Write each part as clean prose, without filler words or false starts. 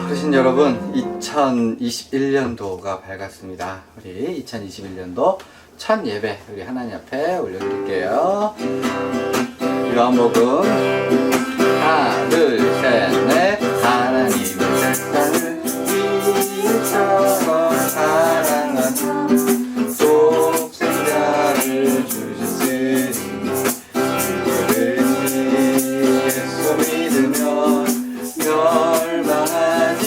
그러신 여러분, 2021년도가 밝았습니다. 우리 2021년도 첫 예배 우리 하나님 앞에 올려드릴게요. 요한복음 하나 둘 셋 넷. 하나님의 세상을 이처럼 사랑하사 독생자를 주셨으니 예수 믿으면 멸망하지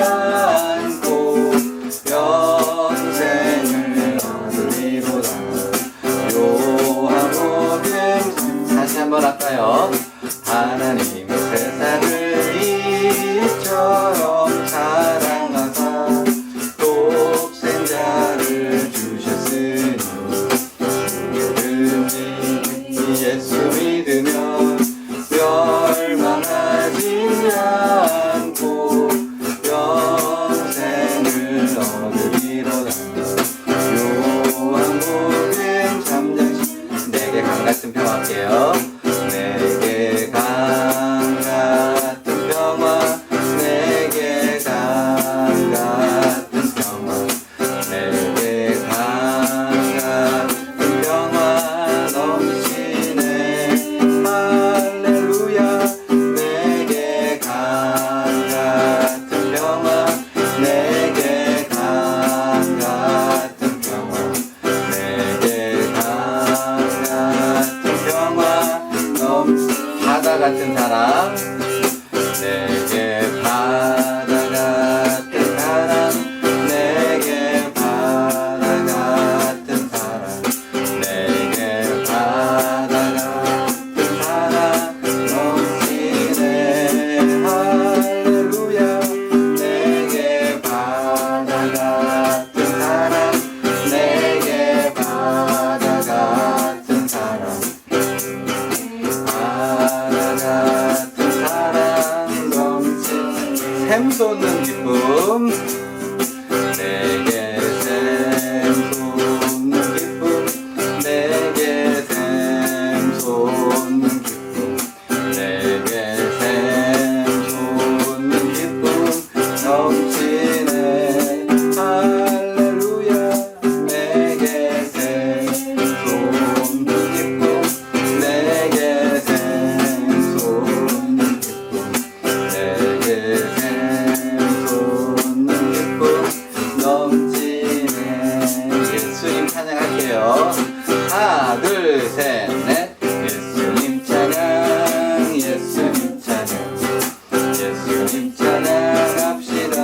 않고 영생을 얻으리로다. 요한복음 다시 한번 할까요? 하나님의 세상을 이처럼 사랑하사 독생자를 주셨으니 예수 믿으면 멸망하지 않고 영생을 얻으리로다. 요한복음 3장 내게 강 같은 평화 할게요. 내게 강 같은 평화, 내게 강 같은 평화, 내게 강 같은 평화 넘치네. 할렐루야. 내게 강 같은 평화, 내게 강 같은 평화, 내게 강 같은 평화 바다 같은 사랑, 내게 바다 같은 사랑, 내게 바다 같은 사랑, 내게 바다 같은 사랑 넘치네. 할렐루야. 내게 바다 같은 사랑, 내게 바다 같은 사랑, 바다 같은 사랑 넘친 샘솟는 기쁨, 내게 샘솟는 기쁨, 내게 샘솟는 기쁨, 내게 샘솟는 기쁨 넘치네. 할렐루야. 내게 샘솟는 기쁨, 내게 샘솟는 기쁨, 내게 샘솟는 기쁨 넘치네. 예수님 찬양할게요. 하나 둘 셋 넷. 예수님 찬양, 예수님 찬양, 예수님 찬양합시다.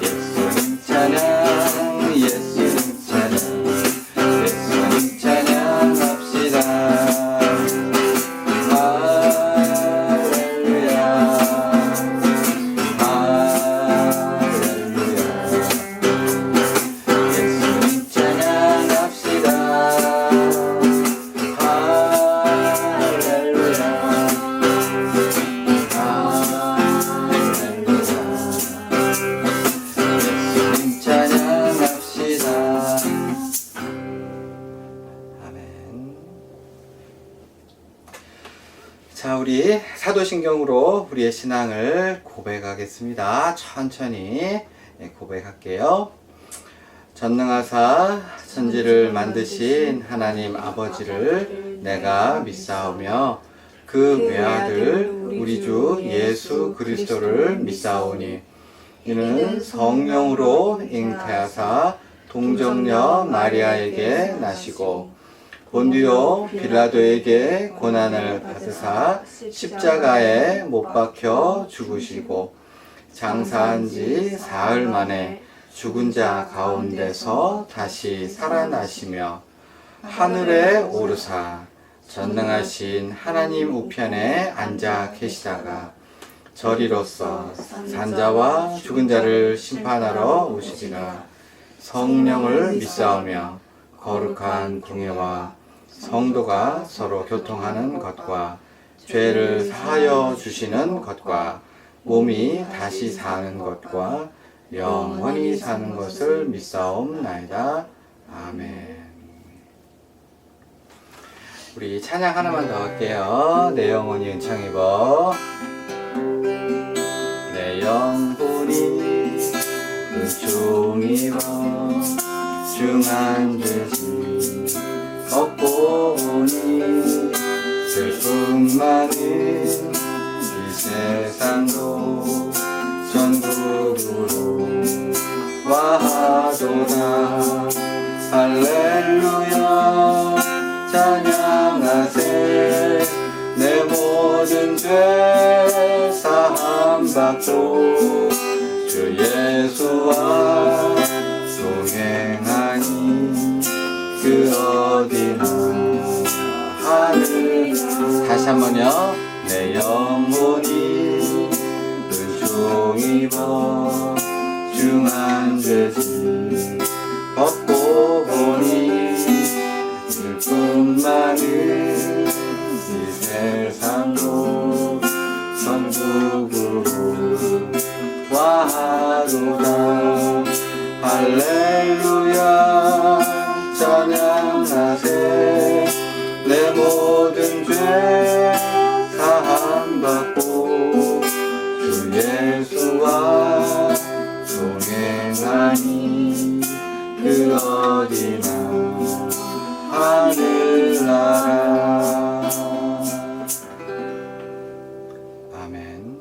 예수님 찬양, 예수님 찬양, 예수님 찬양합시다. 할렐루야. 할렐루야. 예수님 찬양합시다. 할렐루야. 예수님 찬양합시다. 아멘. 자, 우리 사도신경으로 우리의 신앙을 고백하겠습니다. 천천히 고백할게요. 전능하사 천지를 만드신 하나님 아버지를 내가 믿사오며 그 외아들 우리 주 예수 그리스도를 믿사오니 이는 성령으로 잉태하사 동정녀 마리아에게 나시고 본디오 빌라도에게 고난을 받으사 십자가에 못 박혀 죽으시고 장사한 지 사흘 만에 죽은 자 가운데서 다시 살아나시며 하늘에 오르사 전능하신 하나님 우편에 앉아 계시다가 저리로서 산자와 죽은 자를 심판하러 오시리라. 성령을 믿사오며 거룩한 공예와 성도가 서로 교통하는 것과 죄를 사하여 주시는 것과 몸이 다시 사는 것과 영원히 사는 것을 믿사옵나이다. 아멘. 우리 찬양 하나만 더 할게요. 내 영혼이 은총 입어. 내 세상도 전국으로 와도다. 할렐루야 찬양하세. 내 모든 죄 사함 받고 주 예수와 동행하니 그 어디나 하늘. 다시 한번요. 내 영혼이 은총 입어 중한 죄짐 벗고 보니 율법만은 이 세상도 천국으로 와도다. 할렐루야 찬양하세. 내 모든 죄 사함 받고 주 예수와 동행하니 그 어디나 하늘나라. 아멘.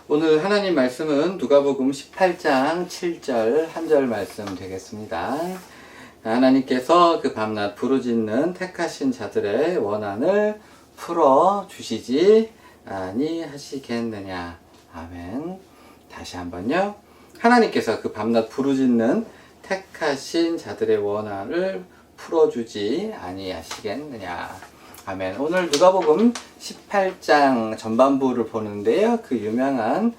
오늘 하나님 말씀은 누가복음 18장 7절 한 절 말씀 되겠습니다. 하나님께서 그 밤낮 부르짖는 택하신 자들의 원한을 풀어주시지 아니하시겠느냐. 아멘. 다시 한번요. 하나님께서 그 밤낮 부르짖는 택하신 자들의 원한을 풀어주지 아니하시겠느냐. 아멘. 오늘 누가복음 18장 전반부를 보는데요. 그 유명한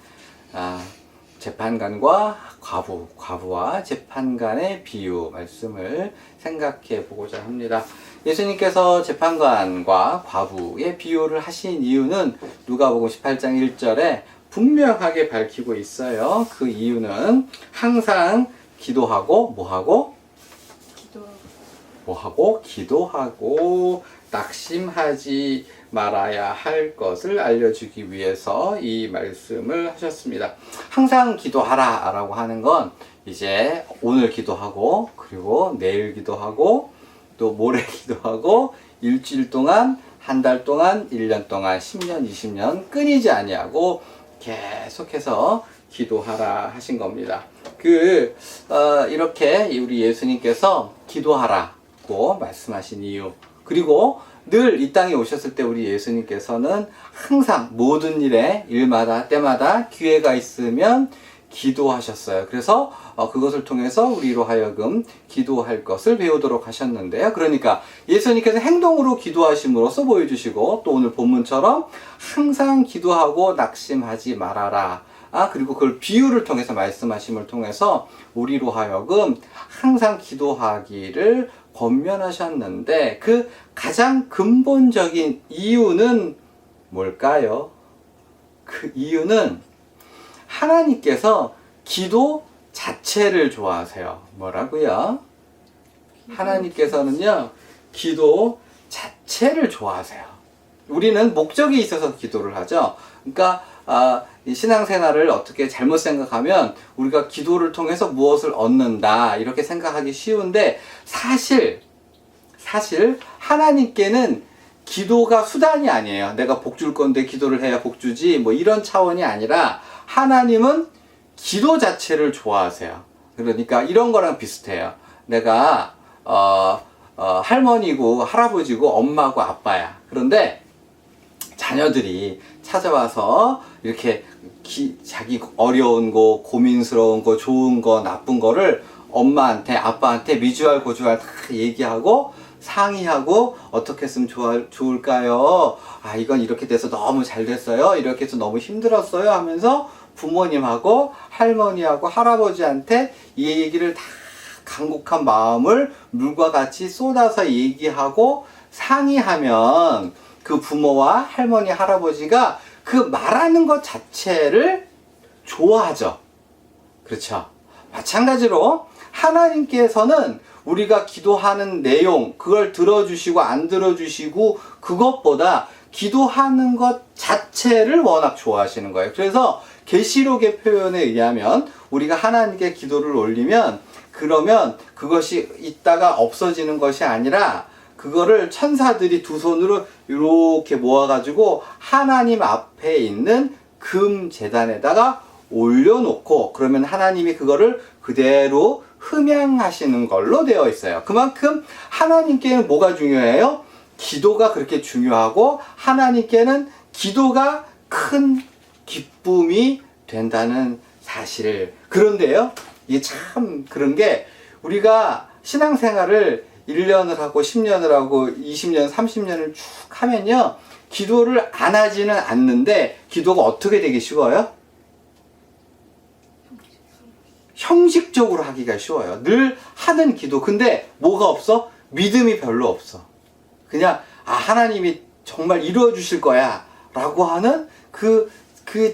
재판관과 과부와 재판관의 비유 말씀을 생각해 보고자 합니다. 예수님께서 재판관과 과부의 비유를 하신 이유는 누가복음 18장 1절에 분명하게 밝히고 있어요. 그 이유는 항상 기도하고 기도하고 낙심하지 말아야 할 것을 알려주기 위해서 이 말씀을 하셨습니다. 항상 기도하라 라고 하는 건 이제 오늘 기도하고 그리고 내일 기도하고 또 모레 기도하고 일주일 동안 한 달 동안 1년 동안 10년 20년 끊이지 아니하고 계속해서 기도하라 하신 겁니다. 이렇게 우리 예수님께서 기도하라고 말씀하신 이유, 그리고 늘 이 땅에 오셨을 때 우리 예수님께서는 항상 모든 일마다 때마다 기회가 있으면 기도하셨어요. 그래서 그것을 통해서 우리로 하여금 기도할 것을 배우도록 하셨는데요. 그러니까 예수님께서 행동으로 기도하심으로써 보여주시고, 또 오늘 본문처럼 항상 기도하고 낙심하지 말아라. 그리고 그걸 비유를 통해서 말씀하심을 통해서 우리로 하여금 항상 기도하기를 권면하셨는데, 그 가장 근본적인 이유는 뭘까요? 그 이유는 하나님께서 기도 자체를 좋아하세요. 뭐라고요? 하나님께서는요, 기도 자체를 좋아하세요. 우리는 목적이 있어서 기도를 하죠. 그러니까 이 신앙생활을 어떻게 잘못 생각하면 우리가 기도를 통해서 무엇을 얻는다 이렇게 생각하기 쉬운데, 사실 하나님께는 기도가 수단이 아니에요. 내가 복 줄 건데 기도를 해야 복 주지 뭐 이런 차원이 아니라, 하나님은 기도 자체를 좋아하세요. 그러니까 이런 거랑 비슷해요. 내가 할머니고 할아버지고 엄마고 아빠야. 그런데 자녀들이 찾아와서 이렇게 자기 어려운 거, 고민스러운 거, 좋은 거, 나쁜 거를 엄마한테, 아빠한테 미주알 고주알 다 얘기하고 상의하고 어떻게 했으면 좋을까요? 이건 이렇게 돼서 너무 잘 됐어요. 이렇게 해서 너무 힘들었어요. 하면서 부모님하고 할머니하고 할아버지한테 이 얘기를 다 간곡한 마음을 물과 같이 쏟아서 얘기하고 상의하면 그 부모와 할머니, 할아버지가 그 말하는 것 자체를 좋아하죠. 그렇죠? 마찬가지로 하나님께서는 우리가 기도하는 내용, 그걸 들어주시고 안 들어주시고 그것보다 기도하는 것 자체를 워낙 좋아하시는 거예요. 그래서 계시록의 표현에 의하면 우리가 하나님께 기도를 올리면, 그러면 그것이 있다가 없어지는 것이 아니라 그거를 천사들이 두 손으로 이렇게 모아가지고 하나님 앞에 있는 금 제단에다가 올려놓고, 그러면 하나님이 그거를 그대로 흠양하시는 걸로 되어 있어요. 그만큼 하나님께는 뭐가 중요해요? 기도가 그렇게 중요하고, 하나님께는 기도가 큰 기쁨이 된다는 사실을. 그런데요, 이게 참 그런 게, 우리가 신앙생활을 1년을 하고 10년을 하고 20년, 30년을 쭉 하면요, 기도를 안 하지는 않는데 기도가 어떻게 되기 쉬워요? 형식적으로 하기가 쉬워요. 늘 하는 기도. 근데 뭐가 없어? 믿음이 별로 없어. 그냥 하나님이 정말 이루어 주실 거야 라고 하는 그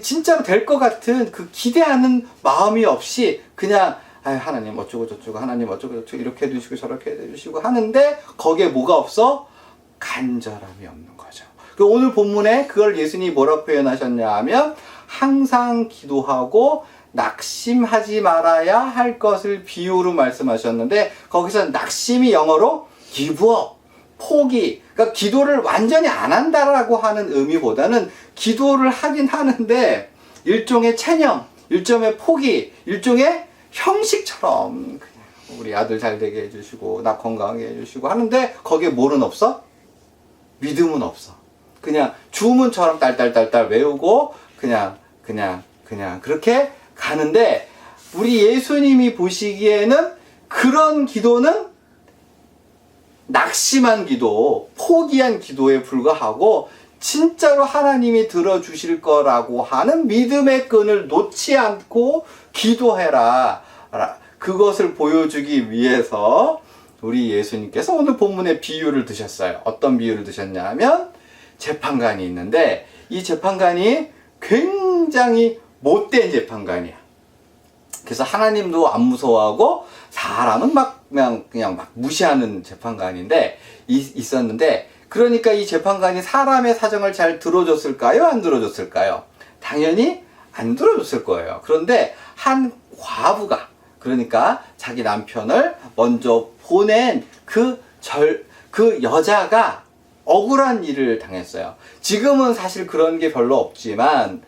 진짜로 될 것 같은 그 기대하는 마음이 없이 그냥 하나님 어쩌고 저쩌고, 하나님 어쩌고 저쩌고, 이렇게 해주시고 저렇게 해주시고 하는데 거기에 뭐가 없어? 간절함이 없는 거죠. 오늘 본문에 그걸 예수님이 뭐라고 표현하셨냐 하면, 항상 기도하고 낙심하지 말아야 할 것을 비유로 말씀하셨는데, 거기서 낙심이 영어로 give up, 포기. 그러니까 기도를 완전히 안 한다라고 하는 의미보다는 기도를 하긴 하는데 일종의 체념, 일종의 포기, 일종의 형식처럼 그냥 우리 아들 잘 되게 해주시고 나 건강하게 해주시고 하는데 거기에 뭐는 없어? 믿음은 없어. 그냥 주문처럼 딸딸딸딸 외우고 그냥 그렇게 가는데, 우리 예수님이 보시기에는 그런 기도는 낙심한 기도, 포기한 기도에 불과하고 진짜로 하나님이 들어주실 거라고 하는 믿음의 끈을 놓지 않고 기도해라, 그것을 보여주기 위해서 우리 예수님께서 오늘 본문에 비유를 드셨어요. 어떤 비유를 드셨냐 하면, 재판관이 있는데 이 재판관이 굉장히 못된 재판관이야. 그래서 하나님도 안 무서워하고 사람은 그냥 막 무시하는 재판관인데 있었는데, 그러니까 이 재판관이 사람의 사정을 잘 들어줬을까요? 안 들어줬을까요? 당연히 안 들어줬을 거예요. 그런데 한 과부가, 그러니까 자기 남편을 먼저 보낸 그 여자가 억울한 일을 당했어요. 지금은 사실 그런 게 별로 없지만,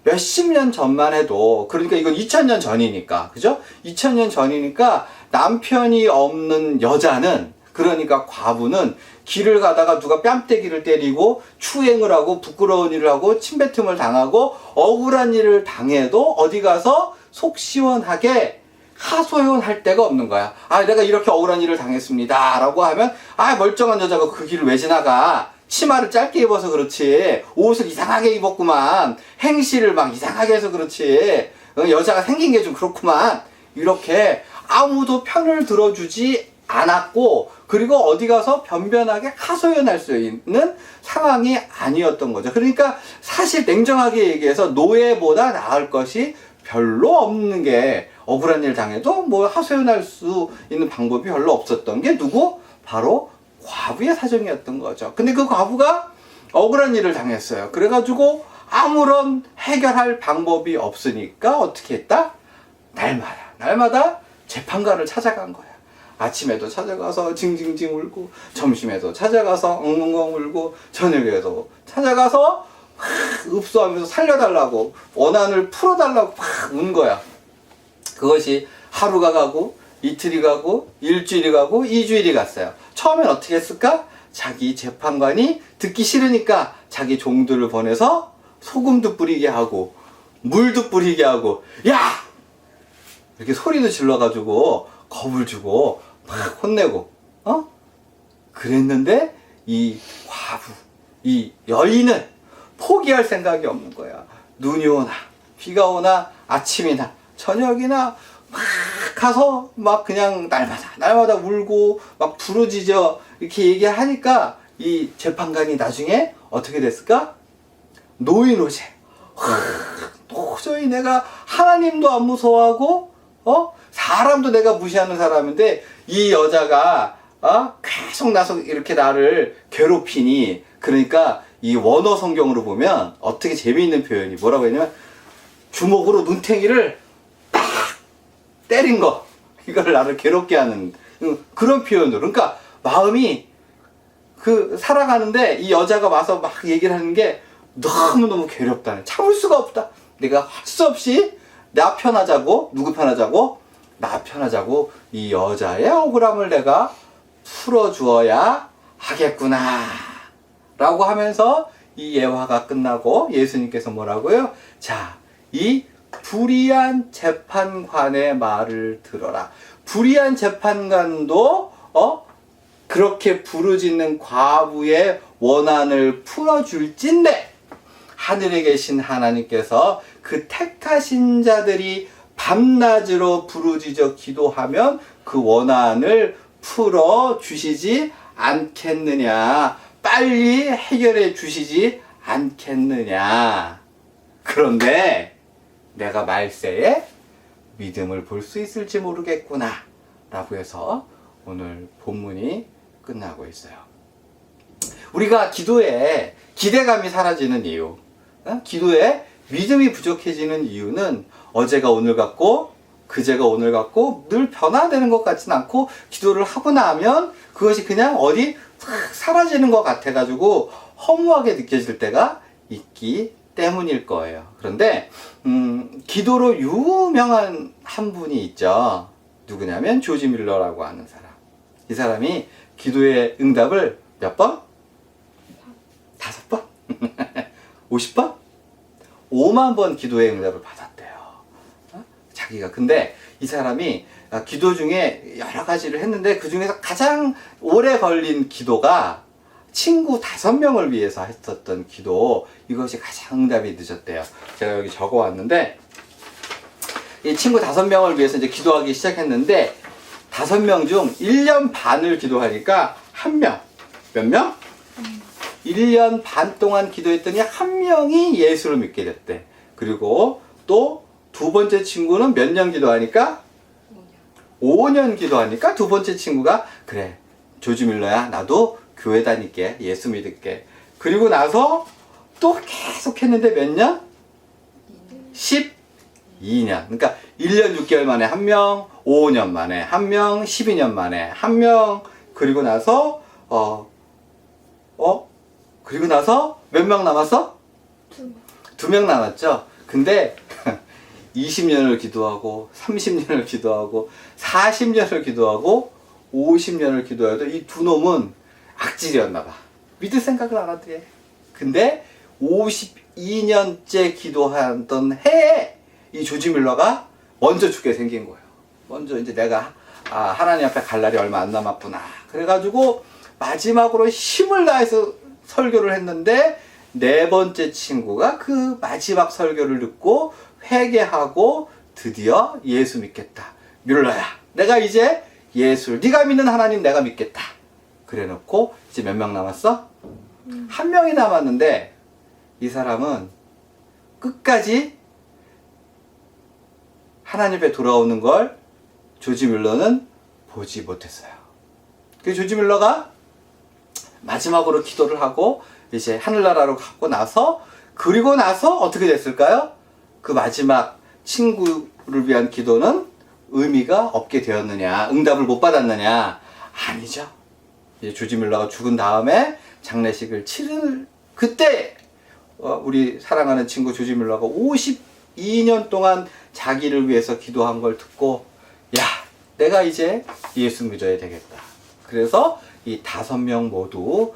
몇십 년 전만 해도, 그러니까 이건 2000년 전이니까, 그죠? 2000년 전이니까 남편이 없는 여자는, 그러니까 과부는 길을 가다가 누가 뺨때기를 때리고 추행을 하고 부끄러운 일을 하고 침뱉음을 당하고 억울한 일을 당해도 어디 가서 속 시원하게 하소연할 데가 없는 거야. 내가 이렇게 억울한 일을 당했습니다 라고 하면, 멀쩡한 여자가 그 길을 왜 지나가? 치마를 짧게 입어서 그렇지, 옷을 이상하게 입었구만, 행실을 막 이상하게 해서 그렇지, 여자가 생긴 게 좀 그렇구만, 이렇게 아무도 편을 들어주지 않았고, 그리고 어디 가서 변변하게 하소연할 수 있는 상황이 아니었던 거죠. 그러니까 사실 냉정하게 얘기해서 노예보다 나을 것이 별로 없는 게, 억울한 일 당해도 뭐 하소연할 수 있는 방법이 별로 없었던 게 누구? 바로 과부의 사정이었던 거죠. 근데 그 과부가 억울한 일을 당했어요. 그래가지고 아무런 해결할 방법이 없으니까 어떻게 했다? 날마다 재판관을 찾아간 거야. 아침에도 찾아가서 징징징 울고, 점심에도 찾아가서 엉엉엉 울고, 저녁에도 찾아가서 막 읍소하면서 살려달라고, 원한을 풀어달라고 막 운 거야. 그것이 하루가 가고 이틀이 가고 일주일이 가고 2주일이 갔어요. 처음엔 어떻게 했을까? 자기 재판관이 듣기 싫으니까 자기 종들을 보내서 소금도 뿌리게 하고 물도 뿌리게 하고, 야! 이렇게 소리도 질러가지고 겁을 주고 막 혼내고, 그랬는데 이 과부, 이 여인은 포기할 생각이 없는 거야. 눈이 오나 비가 오나 아침이나 저녁이나 막 가서 막 그냥 날마다 울고 막 부르짖어 이렇게 얘기하니까 이 재판관이 나중에 어떻게 됐을까? 노인오제. 도저히 내가 하나님도 안 무서워하고 사람도 내가 무시하는 사람인데 이 여자가 계속 이렇게 나를 괴롭히니, 그러니까 이 원어 성경으로 보면 어떻게 재미있는 표현이 뭐라고 했냐면, 주먹으로 눈탱이를 때린 거, 이걸 나를 괴롭게 하는 그런 표현으로. 그러니까 마음이 살아가는데 이 여자가 와서 막 얘기를 하는 게 너무너무 괴롭다. 참을 수가 없다. 내가 할 수 없이 나 편하자고, 누구 편하자고? 나 편하자고 이 여자의 억울함을 내가 풀어주어야 하겠구나. 라고 하면서 이 예화가 끝나고 예수님께서 뭐라고요? 자, 이 불의한 재판관의 말을 들어라. 불의한 재판관도 그렇게 부르짖는 과부의 원한을 풀어줄진데 하늘에 계신 하나님께서 그 택하신 자들이 밤낮으로 부르짖어 기도하면 그 원한을 풀어주시지 않겠느냐. 빨리 해결해 주시지 않겠느냐. 그런데 내가 말세에 믿음을 볼 수 있을지 모르겠구나 라고 해서 오늘 본문이 끝나고 있어요. 우리가 기도에 기대감이 사라지는 이유, 기도에 믿음이 부족해지는 이유는 어제가 오늘 같고 그제가 오늘 같고 늘 변화되는 것 같지는 않고 기도를 하고 나면 그것이 그냥 어디 사라지는 것 같아가지고 허무하게 느껴질 때가 있기 때문일 거예요. 그런데 기도로 유명한 한 분이 있죠. 누구냐면 조지 밀러라고 하는 사람. 이 사람이 기도의 응답을 몇 번? 5번? 50번? 5만 번 기도의 응답을 받았대요. 자기가. 근데 이 사람이 기도 중에 여러 가지를 했는데 그 중에서 가장 오래 걸린 기도가 친구 5명을 위해서 했었던 기도, 이것이 가장 응답이 늦었대요. 제가 여기 적어 왔는데 이 친구 5명을 위해서 이제 기도하기 시작했는데 5명 중 1년 반을 기도하니까 1명, 몇 명? 1년 반 동안 기도했더니 1명이 예수를 믿게 됐대. 그리고 또 두 번째 친구는 몇 년 기도하니까? 5년 기도하니까 두 번째 친구가 그래, 조지 밀러야, 나도 교회 다닐게, 예수 믿을게. 그리고 나서 또 계속 했는데 몇 년? 12년. 그러니까 1년 6개월 만에 1명, 5년 만에 1명, 12년 만에 1명. 그리고 나서 그리고 나서 몇 명 남았어? 2명 남았죠. 근데 20년을 기도하고 30년을 기도하고 40년을 기도하고 50년을 기도해도 이 두 놈은 악질이었나 봐. 믿을 생각을 안 하더래. 근데 52년째 기도하던 해에 이 조지 밀러가 먼저 죽게 생긴 거예요. 먼저 이제 내가 하나님 앞에 갈 날이 얼마 안 남았구나. 그래가지고 마지막으로 힘을 다해서 설교를 했는데 네 번째 친구가 그 마지막 설교를 듣고 회개하고 드디어 예수 믿겠다. 밀러야, 내가 이제 예수를, 네가 믿는 하나님 내가 믿겠다. 그래 놓고 이제 몇 명 남았어? 1명이 남았는데 이 사람은 끝까지 하나님 앞에 돌아오는 걸 조지 밀러는 보지 못했어요. 그 조지 밀러가 마지막으로 기도를 하고 이제 하늘나라로 가고 나서, 그리고 나서 어떻게 됐을까요? 그 마지막 친구를 위한 기도는 의미가 없게 되었느냐, 응답을 못 받았느냐? 아니죠. 이제 조지 밀러가 죽은 다음에 장례식을 치를 그때 우리 사랑하는 친구 조지 밀러가 52년 동안 자기를 위해서 기도한 걸 듣고, 야, 내가 이제 예수 믿어야 되겠다. 그래서 이 5명 모두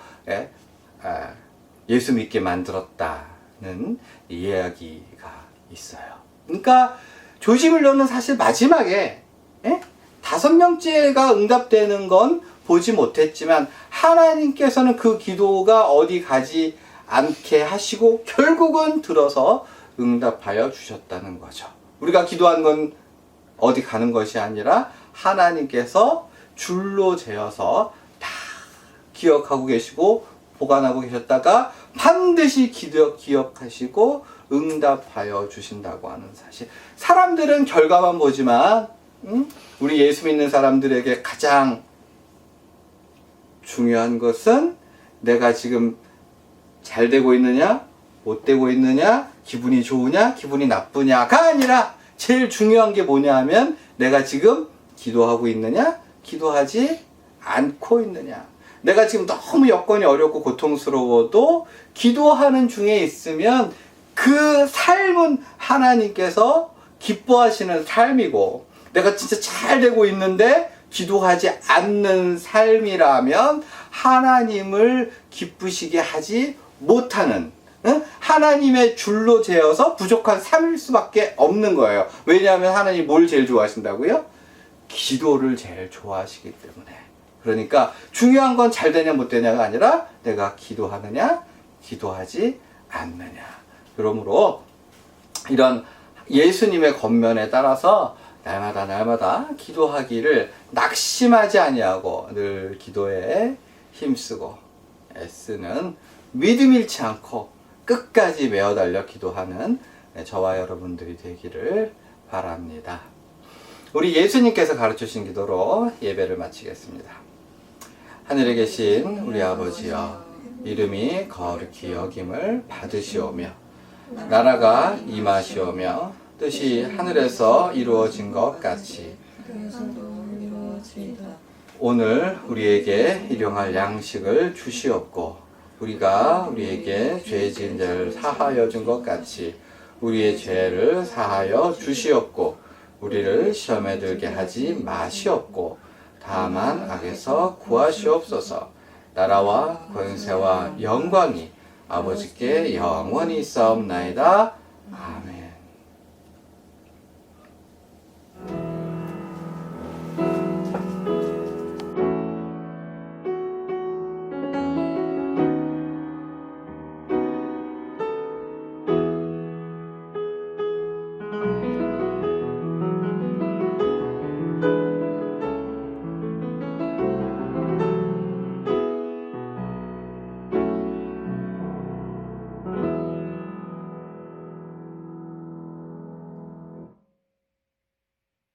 예수 믿게 만들었다는 이야기가 있어요. 그러니까 조지 밀러는 사실 마지막에 5명째가 응답되는 건 보지 못했지만 하나님께서는 그 기도가 어디 가지 않게 하시고 결국은 들어서 응답하여 주셨다는 거죠. 우리가 기도한 건 어디 가는 것이 아니라 하나님께서 줄로 재어서 다 기억하고 계시고 보관하고 계셨다가 반드시 기억하시고 응답하여 주신다고 하는 사실. 사람들은 결과만 보지만 우리 예수 믿는 사람들에게 가장 중요한 것은 내가 지금 잘 되고 있느냐, 못 되고 있느냐, 기분이 좋으냐, 기분이 나쁘냐가 아니라 제일 중요한 게 뭐냐 하면 내가 지금 기도하고 있느냐, 기도하지 않고 있느냐? 내가 지금 너무 여건이 어렵고 고통스러워도 기도하는 중에 있으면 그 삶은 하나님께서 기뻐하시는 삶이고, 내가 진짜 잘 되고 있는데 기도하지 않는 삶이라면 하나님을 기쁘시게 하지 못하는, 하나님의 줄로 재어서 부족한 삶일 수밖에 없는 거예요. 왜냐하면 하나님이 뭘 제일 좋아하신다고요? 기도를 제일 좋아하시기 때문에. 그러니까 중요한 건 잘 되냐 못 되냐가 아니라 내가 기도하느냐 기도하지 않느냐. 그러므로 이런 예수님의 권면에 따라서 날마다 기도하기를 낙심하지 아니하고 늘 기도에 힘쓰고 애쓰는 믿음 잃지 않고 끝까지 메어 달려 기도하는 저와 여러분들이 되기를 바랍니다. 우리 예수님께서 가르치신 기도로 예배를 마치겠습니다. 하늘에 계신 우리 아버지여, 이름이 거룩히 여김을 받으시오며 나라가 임하시오며 뜻이 하늘에서 이루어진 것 같이 오늘 우리에게 일용할 양식을 주시옵고, 우리가 우리에게 죄 지은 자를 사하여 준 것 같이 우리의 죄를 사하여 주시옵고, 우리를 시험에 들게 하지 마시옵고 다만 악에서 구하시옵소서. 나라와 권세와 영광이 아버지께 영원히 있사옵나이다.